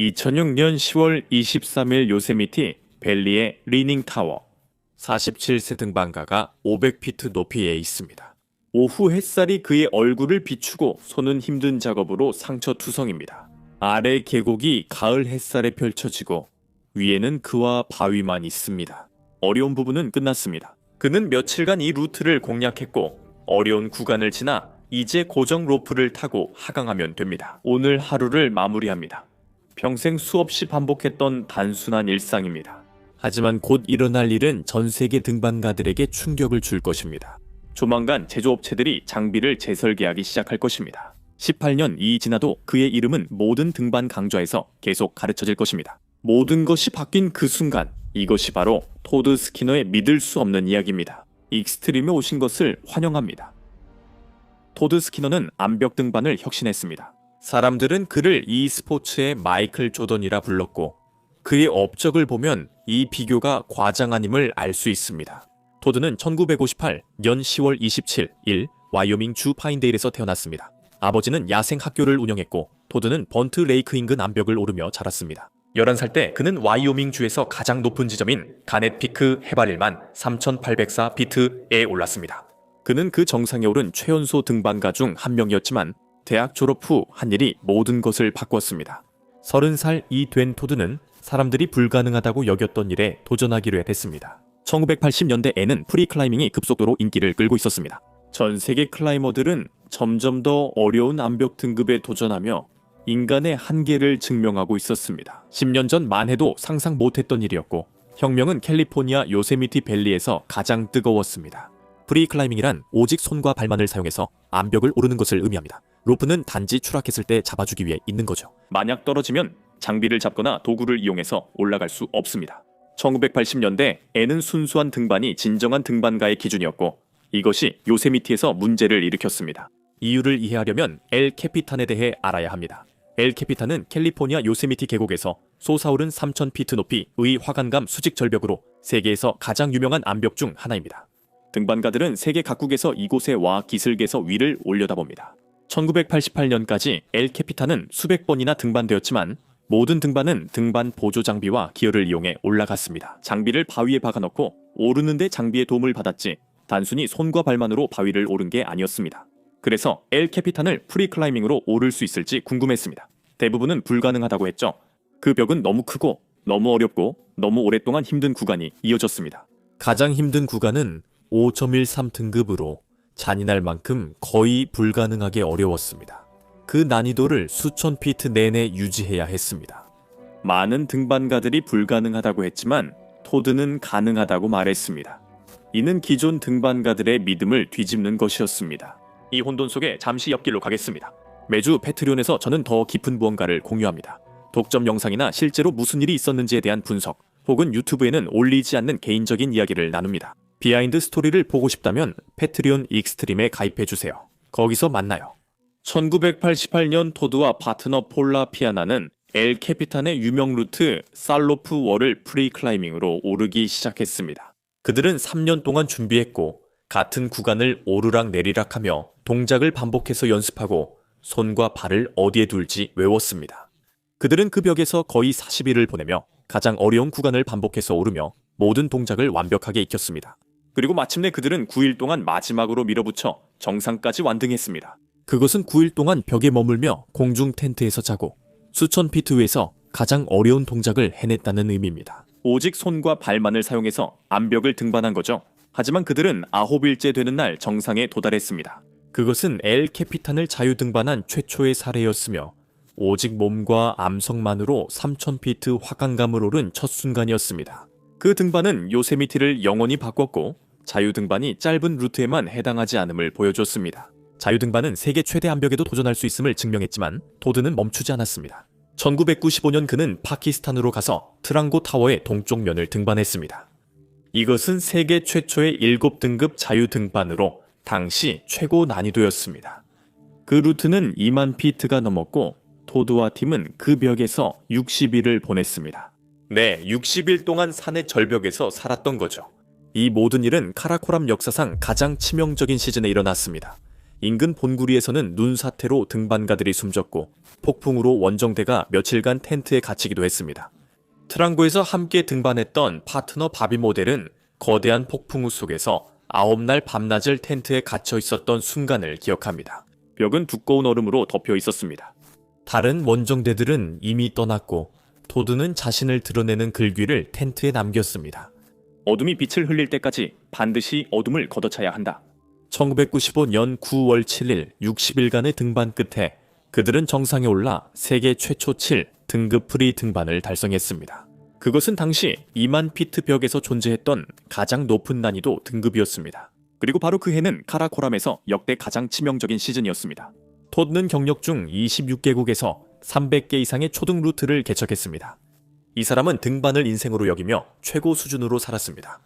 2006년 10월 23일 요세미티 밸리의 리닝 타워 47세 등반가가 500피트 높이에 있습니다. 오후 햇살이 그의 얼굴을 비추고 손은 힘든 작업으로 상처투성입니다. 아래 계곡이 가을 햇살에 펼쳐지고 위에는 그와 바위만 있습니다. 어려운 부분은 끝났습니다. 그는 며칠간 이 루트를 공략했고 어려운 구간을 지나 이제 고정 로프를 타고 하강하면 됩니다. 오늘 하루를 마무리합니다. 평생 수없이 반복했던 단순한 일상입니다. 하지만 곧 일어날 일은 전 세계 등반가들에게 충격을 줄 것입니다. 조만간 제조업체들이 장비를 재설계하기 시작할 것입니다. 18년이 지나도 그의 이름은 모든 등반 강좌에서 계속 가르쳐질 것입니다. 모든 것이 바뀐 그 순간, 이것이 바로 토드 스키너의 믿을 수 없는 이야기입니다. 익스트림에 오신 것을 환영합니다. 토드 스키너는 암벽 등반을 혁신했습니다. 사람들은 그를 이 스포츠의 마이클 조던이라 불렀고 그의 업적을 보면 이 비교가 과장아님을 알 수 있습니다. 토드는 1958년 10월 27일 와이오밍 주 파인데일에서 태어났습니다. 아버지는 야생 학교를 운영했고 토드는 번트 레이크 인근 암벽을 오르며 자랐습니다. 11살 때 그는 와이오밍 주에서 가장 높은 지점인 가넷 피크 해발 1만 3,804피트에 올랐습니다. 그는 그 정상에 오른 최연소 등반가 중 한 명이었지만 대학 졸업 후 한 일이 모든 것을 바꾸었습니다. 30살이 된 토드는 사람들이 불가능하다고 여겼던 일에 도전하기로 했습니다. 1980년대에는 프리클라이밍이 급속도로 인기를 끌고 있었습니다. 전 세계 클라이머들은 점점 더 어려운 암벽 등급에 도전하며 인간의 한계를 증명하고 있었습니다. 10년 전만 해도 상상 못했던 일이었고 혁명은 캘리포니아 요세미티 밸리에서 가장 뜨거웠습니다. 프리클라이밍이란 오직 손과 발만을 사용해서 암벽을 오르는 것을 의미합니다. 로프는 단지 추락했을 때 잡아주기 위해 있는 거죠. 만약 떨어지면 장비를 잡거나 도구를 이용해서 올라갈 수 없습니다. 1980년대에는 순수한 등반이 진정한 등반가의 기준이었고 이것이 요세미티에서 문제를 일으켰습니다. 이유를 이해하려면 엘 캐피탄에 대해 알아야 합니다. 엘 캐피탄은 캘리포니아 요세미티 계곡에서 솟아오른 3,000피트 높이의 화관감 수직 절벽으로 세계에서 가장 유명한 암벽 중 하나입니다. 등반가들은 세계 각국에서 이곳에 와 기슭에서 위를 올려다봅니다. 1988년까지 엘 캐피탄은 수백 번이나 등반되었지만 모든 등반은 등반 보조 장비와 기어를 이용해 올라갔습니다. 장비를 바위에 박아넣고 오르는데 장비의 도움을 받았지 단순히 손과 발만으로 바위를 오른 게 아니었습니다. 그래서 엘 캐피탄을 프리클라이밍으로 오를 수 있을지 궁금했습니다. 대부분은 불가능하다고 했죠. 그 벽은 너무 크고 너무 어렵고 너무 오랫동안 힘든 구간이 이어졌습니다. 가장 힘든 구간은 5.13 등급으로 잔인할 만큼 거의 불가능하게 어려웠습니다. 그 난이도를 수천 피트 내내 유지해야 했습니다. 많은 등반가들이 불가능하다고 했지만 토드는 가능하다고 말했습니다. 이는 기존 등반가들의 믿음을 뒤집는 것이었습니다. 이 혼돈 속에 잠시 옆길로 가겠습니다. 매주 패트리온에서 저는 더 깊은 무언가를 공유합니다. 독점 영상이나 실제로 무슨 일이 있었는지에 대한 분석, 혹은 유튜브에는 올리지 않는 개인적인 이야기를 나눕니다. 비하인드 스토리를 보고 싶다면 패트리온 익스트림에 가입해주세요. 거기서 만나요. 1988년 토드와 파트너 폴라 피아나는 엘 캐피탄의 유명 루트 살로프 월을 프리클라이밍으로 오르기 시작했습니다. 그들은 3년 동안 준비했고 같은 구간을 오르락 내리락하며 동작을 반복해서 연습하고 손과 발을 어디에 둘지 외웠습니다. 그들은 그 벽에서 거의 40일을 보내며 가장 어려운 구간을 반복해서 오르며 모든 동작을 완벽하게 익혔습니다. 그리고 마침내 그들은 9일 동안 마지막으로 밀어붙여 정상까지 완등했습니다. 그것은 9일 동안 벽에 머물며 공중 텐트에서 자고 수천 피트 위에서 가장 어려운 동작을 해냈다는 의미입니다. 오직 손과 발만을 사용해서 암벽을 등반한 거죠. 하지만 그들은 9일째 되는 날 정상에 도달했습니다. 그것은 엘 캐피탄을 자유등반한 최초의 사례였으며 오직 몸과 암석만으로 3,000피트 화강감을 오른 첫 순간이었습니다. 그 등반은 요세미티를 영원히 바꿨고 자유등반이 짧은 루트에만 해당하지 않음을 보여줬습니다. 자유등반은 세계 최대 암벽에도 도전할 수 있음을 증명했지만 토드는 멈추지 않았습니다. 1995년 그는 파키스탄으로 가서 트랑고 타워의 동쪽 면을 등반했습니다. 이것은 세계 최초의 7등급 자유등반으로 당시 최고 난이도였습니다. 그 루트는 2만 피트가 넘었고 토드와 팀은 그 벽에서 60일을 보냈습니다. 네, 60일 동안 산의 절벽에서 살았던 거죠. 이 모든 일은 카라코람 역사상 가장 치명적인 시즌에 일어났습니다. 인근 본구리에서는 눈사태로 등반가들이 숨졌고 폭풍으로 원정대가 며칠간 텐트에 갇히기도 했습니다. 트랑고에서 함께 등반했던 파트너 바비 모델은 거대한 폭풍우 속에서 9날 밤낮을 텐트에 갇혀 있었던 순간을 기억합니다. 벽은 두꺼운 얼음으로 덮여 있었습니다. 다른 원정대들은 이미 떠났고 토드는 자신을 드러내는 글귀를 텐트에 남겼습니다. 어둠이 빛을 흘릴 때까지 반드시 어둠을 걷어차야 한다. 1995년 9월 7일 60일간의 등반 끝에 그들은 정상에 올라 세계 최초 7 등급 프리 등반을 달성했습니다. 그것은 당시 2만 피트 벽에서 존재했던 가장 높은 난이도 등급이었습니다. 그리고 바로 그 해는 카라코람에서 역대 가장 치명적인 시즌이었습니다. 토드는 경력 중 26개국에서 300개 이상의 초등 루트를 개척했습니다. 이 사람은 등반을 인생으로 여기며 최고 수준으로 살았습니다.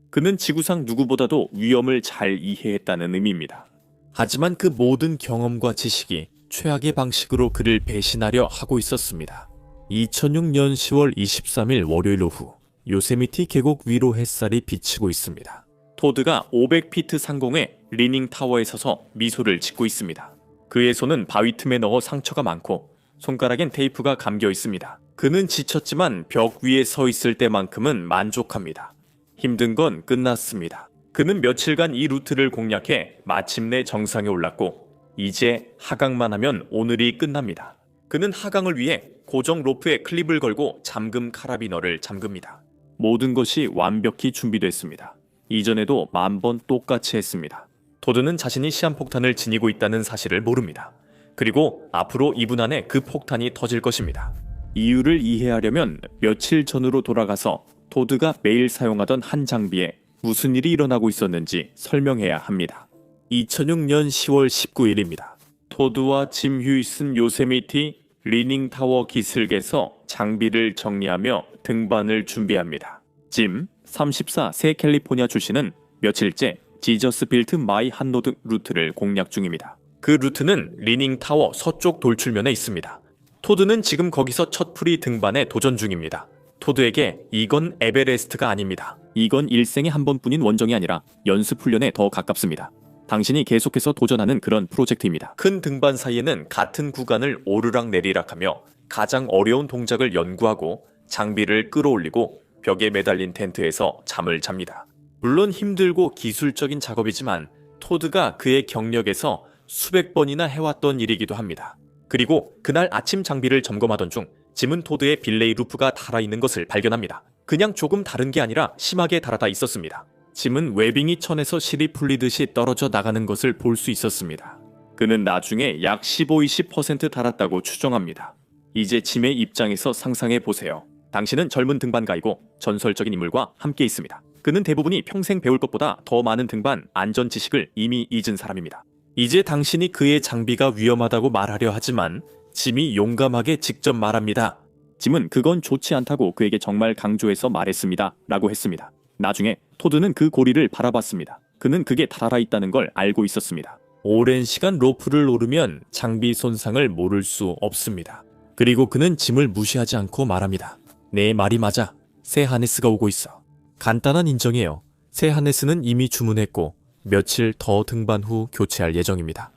그는 지구상 누구보다도 위험을 잘 이해했다는 의미입니다. 하지만 그 모든 경험과 지식이 최악의 방식으로 그를 배신하려 하고 있었습니다. 2006년 10월 23일 월요일 오후 요세미티 계곡 위로 햇살이 비치고 있습니다. 토드가 500피트 상공의 리닝 타워에 서서 미소를 짓고 있습니다. 그의 손은 바위 틈에 넣어 상처가 많고 손가락엔 테이프가 감겨 있습니다. 그는 지쳤지만 벽 위에 서 있을 때만큼은 만족합니다. 힘든 건 끝났습니다. 그는 며칠간 이 루트를 공략해 마침내 정상에 올랐고 이제 하강만 하면 오늘이 끝납니다. 그는 하강을 위해 고정 로프에 클립을 걸고 잠금 카라비너를 잠급니다. 모든 것이 완벽히 준비됐습니다. 이전에도 10,000번 똑같이 했습니다. 토드는 자신이 시한폭탄을 지니고 있다는 사실을 모릅니다. 그리고 앞으로 2분 안에 그 폭탄이 터질 것입니다. 이유를 이해하려면 며칠 전으로 돌아가서 토드가 매일 사용하던 한 장비에 무슨 일이 일어나고 있었는지 설명해야 합니다. 2006년 10월 19일입니다. 토드와 짐 휴이슨 요세미티 리닝 타워 기슭에서 장비를 정리하며 등반을 준비합니다. 짐, 34, 새 캘리포니아 출신은 며칠째 지저스 빌트 마이 한로드 루트를 공략 중입니다. 그 루트는 리닝 타워 서쪽 돌출면에 있습니다. 토드는 지금 거기서 첫 프리 등반에 도전 중입니다. 토드에게 이건 에베레스트가 아닙니다. 이건 일생에 한 번뿐인 원정이 아니라 연습 훈련에 더 가깝습니다. 당신이 계속해서 도전하는 그런 프로젝트입니다. 큰 등반 사이에는 같은 구간을 오르락 내리락하며 가장 어려운 동작을 연구하고 장비를 끌어올리고 벽에 매달린 텐트에서 잠을 잡니다. 물론 힘들고 기술적인 작업이지만 토드가 그의 경력에서 수백 번이나 해왔던 일이기도 합니다. 그리고 그날 아침 장비를 점검하던 중 짐은 토드의 빌레이 루프가 달아있는 것을 발견합니다. 그냥 조금 다른 게 아니라 심하게 달아다 있었습니다. 짐은 웨빙이 천에서 실이 풀리듯이 떨어져 나가는 것을 볼 수 있었습니다. 그는 나중에 약 15-20% 달았다고 추정합니다. 이제 짐의 입장에서 상상해 보세요. 당신은 젊은 등반가이고 전설적인 인물과 함께 있습니다. 그는 대부분이 평생 배울 것보다 더 많은 등반 안전 지식을 이미 잊은 사람입니다. 이제 당신이 그의 장비가 위험하다고 말하려 하지만 짐이 용감하게 직접 말합니다. 짐은 그건 좋지 않다고 그에게 정말 강조해서 말했습니다. 라고 했습니다. 나중에 토드는 그 고리를 바라봤습니다. 그는 그게 달아 있다는 걸 알고 있었습니다. 오랜 시간 로프를 오르면 장비 손상을 모를 수 없습니다. 그리고 그는 짐을 무시하지 않고 말합니다. 내 말이 맞아. 새 하네스가 오고 있어. 간단한 인정이에요. 새 하네스는 이미 주문했고 며칠 더 등반 후 교체할 예정입니다.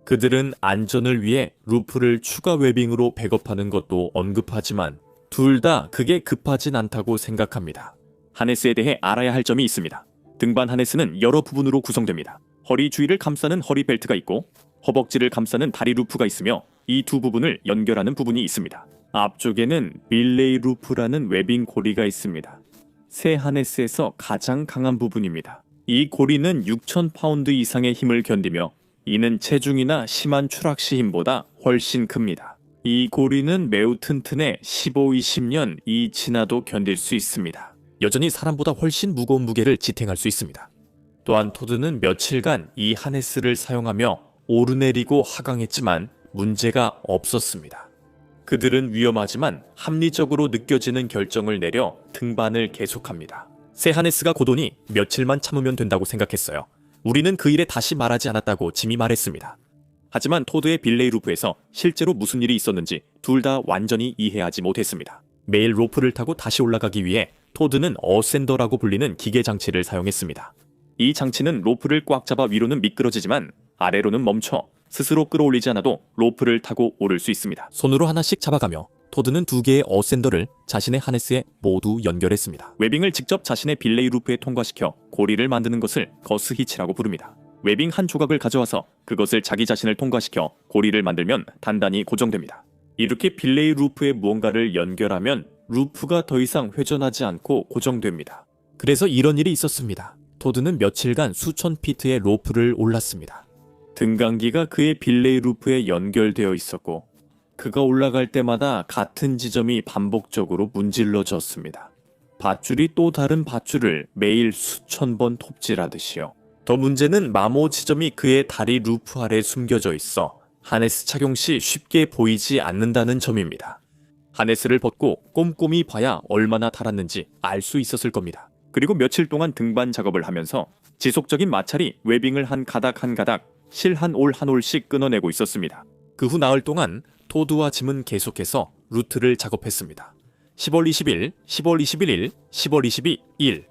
그들은 안전을 위해 루프를 추가 웨빙으로 백업하는 것도 언급하지만 둘 다 그게 급하진 않다고 생각합니다. 하네스에 대해 알아야 할 점이 있습니다. 등반 하네스는 여러 부분으로 구성됩니다. 허리 주위를 감싸는 허리 벨트가 있고 허벅지를 감싸는 다리 루프가 있으며 이 두 부분을 연결하는 부분이 있습니다. 앞쪽에는 빌레이 루프라는 웨빙 고리가 있습니다. 새 하네스에서 가장 강한 부분입니다. 이 고리는 6,000파운드 이상의 힘을 견디며 이는 체중이나 심한 추락 시 힘보다 훨씬 큽니다. 이 고리는 매우 튼튼해 15-20년 이 지나도 견딜 수 있습니다. 여전히 사람보다 훨씬 무거운 무게를 지탱할 수 있습니다. 또한 토드는 며칠간 이 하네스를 사용하며 오르내리고 하강했지만 문제가 없었습니다. 그들은 위험하지만 합리적으로 느껴지는 결정을 내려 등반을 계속합니다. 새 하네스가 고도니 며칠만 참으면 된다고 생각했어요. 우리는 그 일에 다시 말하지 않았다고 짐이 말했습니다. 하지만 토드의 빌레이 루프에서 실제로 무슨 일이 있었는지 둘 다 완전히 이해하지 못했습니다. 매일 로프를 타고 다시 올라가기 위해 토드는 어센더라고 불리는 기계 장치를 사용했습니다. 이 장치는 로프를 꽉 잡아 위로는 미끄러지지만 아래로는 멈춰 스스로 끌어올리지 않아도 로프를 타고 오를 수 있습니다. 손으로 하나씩 잡아가며 토드는 2개의 어센더를 자신의 하네스에 모두 연결했습니다. 웨빙을 직접 자신의 빌레이 루프에 통과시켜 고리를 만드는 것을 거스히치라고 부릅니다. 웨빙 한 조각을 가져와서 그것을 자기 자신을 통과시켜 고리를 만들면 단단히 고정됩니다. 이렇게 빌레이 루프에 무언가를 연결하면 루프가 더 이상 회전하지 않고 고정됩니다. 그래서 이런 일이 있었습니다. 토드는 며칠간 수천 피트의 로프를 올랐습니다. 등간기가 그의 빌레이 루프에 연결되어 있었고 그가 올라갈 때마다 같은 지점이 반복적으로 문질러졌습니다. 밧줄이 또 다른 밧줄을 매일 수천 번 톱질하듯이요. 더 문제는 마모 지점이 그의 다리 루프 아래 숨겨져 있어 하네스 착용 시 쉽게 보이지 않는다는 점입니다. 하네스를 벗고 꼼꼼히 봐야 얼마나 달았는지 알 수 있었을 겁니다. 그리고 며칠 동안 등반 작업을 하면서 지속적인 마찰이 웨빙을 한 가닥 한 가닥 실 한 올 한 올씩 끊어내고 있었습니다. 그 후 나흘 동안 토드와 짐은 계속해서 루트를 작업했습니다. 10월 20일, 10월 21일, 10월 22일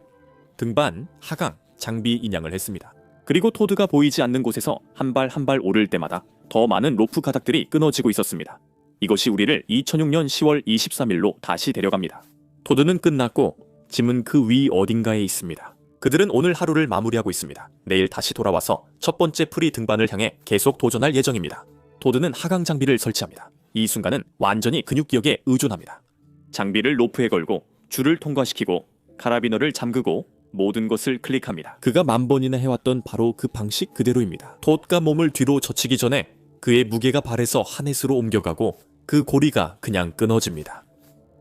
등반, 하강, 장비 인양을 했습니다. 그리고 토드가 보이지 않는 곳에서 한 발 한 발 오를 때마다 더 많은 로프 가닥들이 끊어지고 있었습니다. 이것이 우리를 2006년 10월 23일로 다시 데려갑니다. 토드는 끝났고 짐은 그 위 어딘가에 있습니다. 그들은 오늘 하루를 마무리하고 있습니다. 내일 다시 돌아와서 첫 번째 프리 등반을 향해 계속 도전할 예정입니다. 토드는 하강 장비를 설치합니다. 이 순간은 완전히 근육기억에 의존합니다. 장비를 로프에 걸고 줄을 통과시키고 카라비너를 잠그고 모든 것을 클릭합니다. 그가 만 번이나 해왔던 바로 그 방식 그대로입니다. 톳과 몸을 뒤로 젖히기 전에 그의 무게가 발에서 하네스로 옮겨가고 그 고리가 그냥 끊어집니다.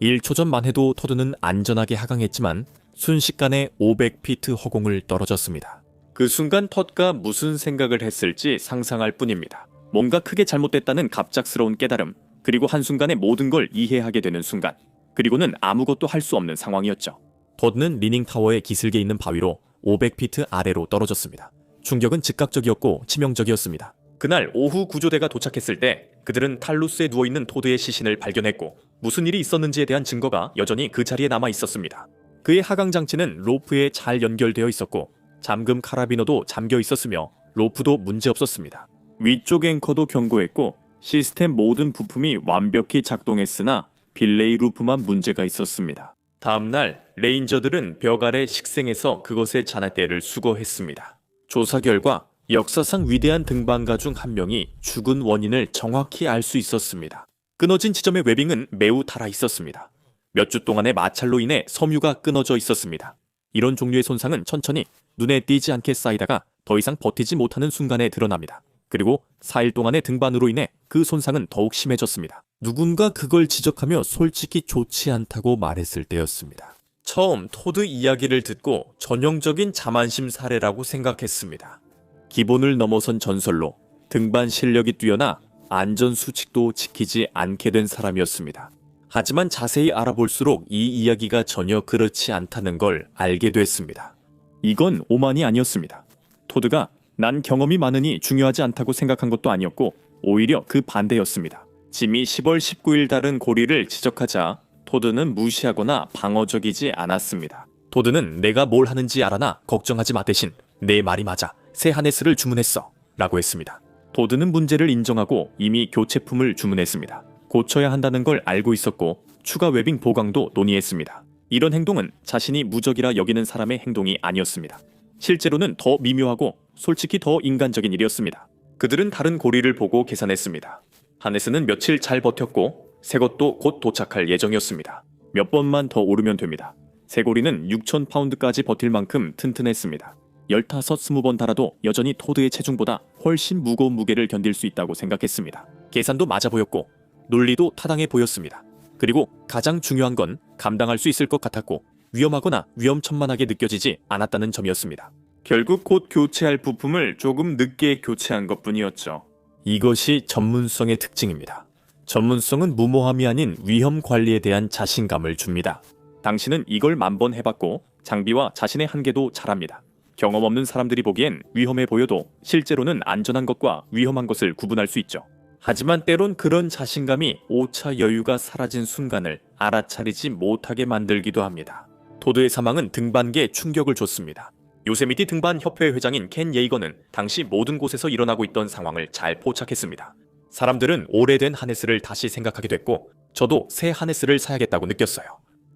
1초 전만 해도 토드는 안전하게 하강했지만 순식간에 500피트 허공을 떨어졌습니다. 그 순간 톳가 무슨 생각을 했을지 상상할 뿐입니다. 뭔가 크게 잘못됐다는 갑작스러운 깨달음, 그리고 한순간에 모든 걸 이해하게 되는 순간, 그리고는 아무것도 할 수 없는 상황이었죠. 토드는 리닝타워의 기슭에 있는 바위로 500피트 아래로 떨어졌습니다. 충격은 즉각적이었고 치명적이었습니다. 그날 오후 구조대가 도착했을 때 그들은 탈루스에 누워있는 토드의 시신을 발견했고 무슨 일이 있었는지에 대한 증거가 여전히 그 자리에 남아 있었습니다. 그의 하강 장치는 로프에 잘 연결되어 있었고 잠금 카라비너도 잠겨 있었으며 로프도 문제없었습니다. 위쪽 앵커도 견고했고 시스템 모든 부품이 완벽히 작동했으나 빌레이 루프만 문제가 있었습니다. 다음날 레인저들은 벽 아래 식생에서 그것의 잔해대를 수거했습니다. 조사 결과 역사상 위대한 등반가 중 한 명이 죽은 원인을 정확히 알 수 있었습니다. 끊어진 지점의 웨빙은 매우 달아 있었습니다. 몇 주 동안의 마찰로 인해 섬유가 끊어져 있었습니다. 이런 종류의 손상은 천천히 눈에 띄지 않게 쌓이다가 더 이상 버티지 못하는 순간에 드러납니다. 그리고 4일 동안의 등반으로 인해 그 손상은 더욱 심해졌습니다. 누군가 그걸 지적하며 솔직히 좋지 않다고 말했을 때였습니다. 처음 토드 이야기를 듣고 전형적인 자만심 사례라고 생각했습니다. 기본을 넘어선 전설로 등반 실력이 뛰어나 안전 수칙도 지키지 않게 된 사람이었습니다. 하지만 자세히 알아볼수록 이 이야기가 전혀 그렇지 않다는 걸 알게 됐습니다. 이건 오만이 아니었습니다. 토드가 난 경험이 많으니 중요하지 않다고 생각한 것도 아니었고 오히려 그 반대였습니다. 짐이 10월 19일 다른 고리를 지적하자 토드는 무시하거나 방어적이지 않았습니다. 토드는 내가 뭘 하는지 알아나 걱정하지 마 대신 내 말이 맞아 새 하네스를 주문했어 라고 했습니다. 토드는 문제를 인정하고 이미 교체품을 주문했습니다. 고쳐야 한다는 걸 알고 있었고 추가 웨빙 보강도 논의했습니다. 이런 행동은 자신이 무적이라 여기는 사람의 행동이 아니었습니다. 실제로는 더 미묘하고 솔직히 더 인간적인 일이었습니다. 그들은 다른 고리를 보고 계산했습니다. 하네스는 며칠 잘 버텼고 새 것도 곧 도착할 예정이었습니다. 몇 번만 더 오르면 됩니다. 새 고리는 6,000파운드까지 버틸 만큼 튼튼했습니다. 15, 20번 달아도 여전히 토드의 체중보다 훨씬 무거운 무게를 견딜 수 있다고 생각했습니다. 계산도 맞아 보였고 논리도 타당해 보였습니다. 그리고 가장 중요한 건 감당할 수 있을 것 같았고 위험하거나 위험천만하게 느껴지지 않았다는 점이었습니다. 결국 곧 교체할 부품을 조금 늦게 교체한 것뿐이었죠. 이것이 전문성의 특징입니다. 전문성은 무모함이 아닌 위험 관리에 대한 자신감을 줍니다. 당신은 이걸 10,000번 해봤고 장비와 자신의 한계도 잘 압니다. 경험 없는 사람들이 보기엔 위험해 보여도 실제로는 안전한 것과 위험한 것을 구분할 수 있죠. 하지만 때론 그런 자신감이 오차 여유가 사라진 순간을 알아차리지 못하게 만들기도 합니다. 토드의 사망은 등반계에 충격을 줬습니다. 요세미티 등반 협회 회장인 켄 예이거는 당시 모든 곳에서 일어나고 있던 상황을 잘 포착했습니다. 사람들은 오래된 하네스를 다시 생각하게 됐고 저도 새 하네스를 사야겠다고 느꼈어요.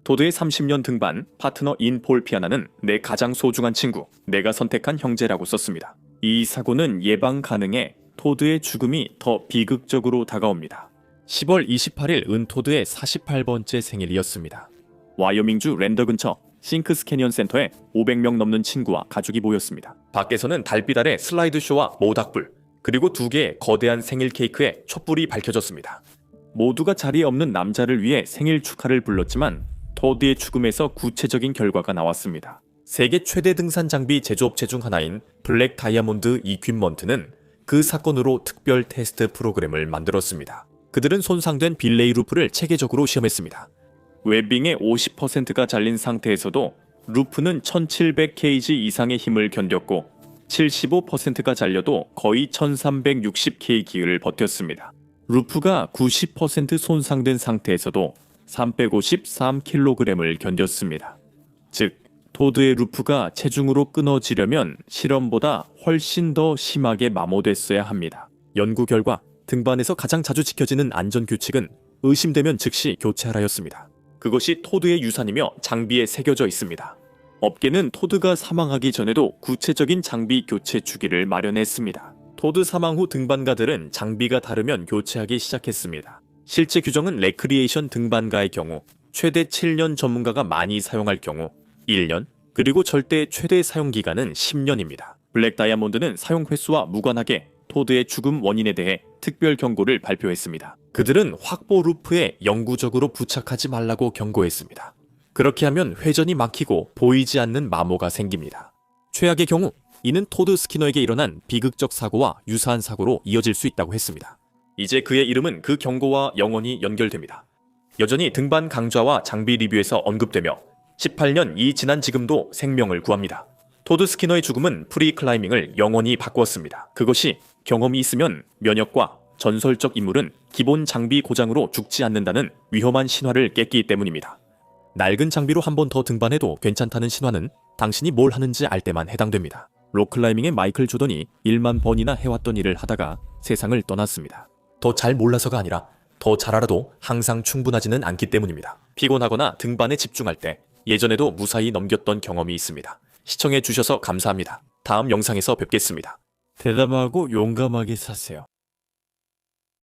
토드의 30년 등반 파트너인 폴 피아나는 내 가장 소중한 친구, 내가 선택한 형제라고 썼습니다. 이 사고는 예방 가능해 토드의 죽음이 더 비극적으로 다가옵니다. 10월 28일 은토드의 48번째 생일이었습니다. 와이오밍주 랜더 근처 싱크스 캐니언 센터에 500명 넘는 친구와 가족이 모였습니다. 밖에서는 달빛 아래 슬라이드 쇼와 모닥불, 그리고 2개의 거대한 생일 케이크에 촛불이 밝혀졌습니다. 모두가 자리에 없는 남자를 위해 생일 축하를 불렀지만 토드의 죽음에서 구체적인 결과가 나왔습니다. 세계 최대 등산 장비 제조업체 중 하나인 블랙 다이아몬드 이퀴먼트는 그 사건으로 특별 테스트 프로그램을 만들었습니다. 그들은 손상된 빌레이 루프를 체계적으로 시험했습니다. 웨빙의 50%가 잘린 상태에서도 루프는 1700kg 이상의 힘을 견뎠고 75%가 잘려도 거의 1360kg를 버텼습니다. 루프가 90% 손상된 상태에서도 353kg을 견뎠습니다. 즉, 토드의 루프가 체중으로 끊어지려면 실험보다 훨씬 더 심하게 마모됐어야 합니다. 연구 결과 등반에서 가장 자주 지켜지는 안전 규칙은 의심되면 즉시 교체하라였습니다. 그것이 토드의 유산이며 장비에 새겨져 있습니다. 업계는 토드가 사망하기 전에도 구체적인 장비 교체 주기를 마련했습니다. 토드 사망 후 등반가들은 장비가 다르면 교체하기 시작했습니다. 실제 규정은 레크리에이션 등반가의 경우 최대 7년 전문가가 많이 사용할 경우 1년, 그리고 절대 최대 사용 기간은 10년입니다. 블랙 다이아몬드는 사용 횟수와 무관하게 토드의 죽음 원인에 대해 특별 경고를 발표했습니다. 그들은 확보 루프에 영구적으로 부착하지 말라고 경고했습니다. 그렇게 하면 회전이 막히고 보이지 않는 마모가 생깁니다. 최악의 경우 이는 토드 스키너에게 일어난 비극적 사고와 유사한 사고로 이어질 수 있다고 했습니다. 이제 그의 이름은 그 경고와 영원히 연결됩니다. 여전히 등반 강좌와 장비 리뷰에서 언급되며 18년이 지난 지금도 생명을 구합니다. 토드 스키너의 죽음은 프리 클라이밍을 영원히 바꾸었습니다. 그것이 경험이 있으면 면역과 전설적 인물은 기본 장비 고장으로 죽지 않는다는 위험한 신화를 깼기 때문입니다. 낡은 장비로 한 번 더 등반해도 괜찮다는 신화는 당신이 뭘 하는지 알 때만 해당됩니다. 록클라이밍의 마이클 조던이 1만 번이나 해왔던 일을 하다가 세상을 떠났습니다. 더 잘 몰라서가 아니라 더 잘 알아도 항상 충분하지는 않기 때문입니다. 피곤하거나 등반에 집중할 때 예전에도 무사히 넘겼던 경험이 있습니다. 시청해주셔서 감사합니다. 다음 영상에서 뵙겠습니다. 대담하고 용감하게 사세요.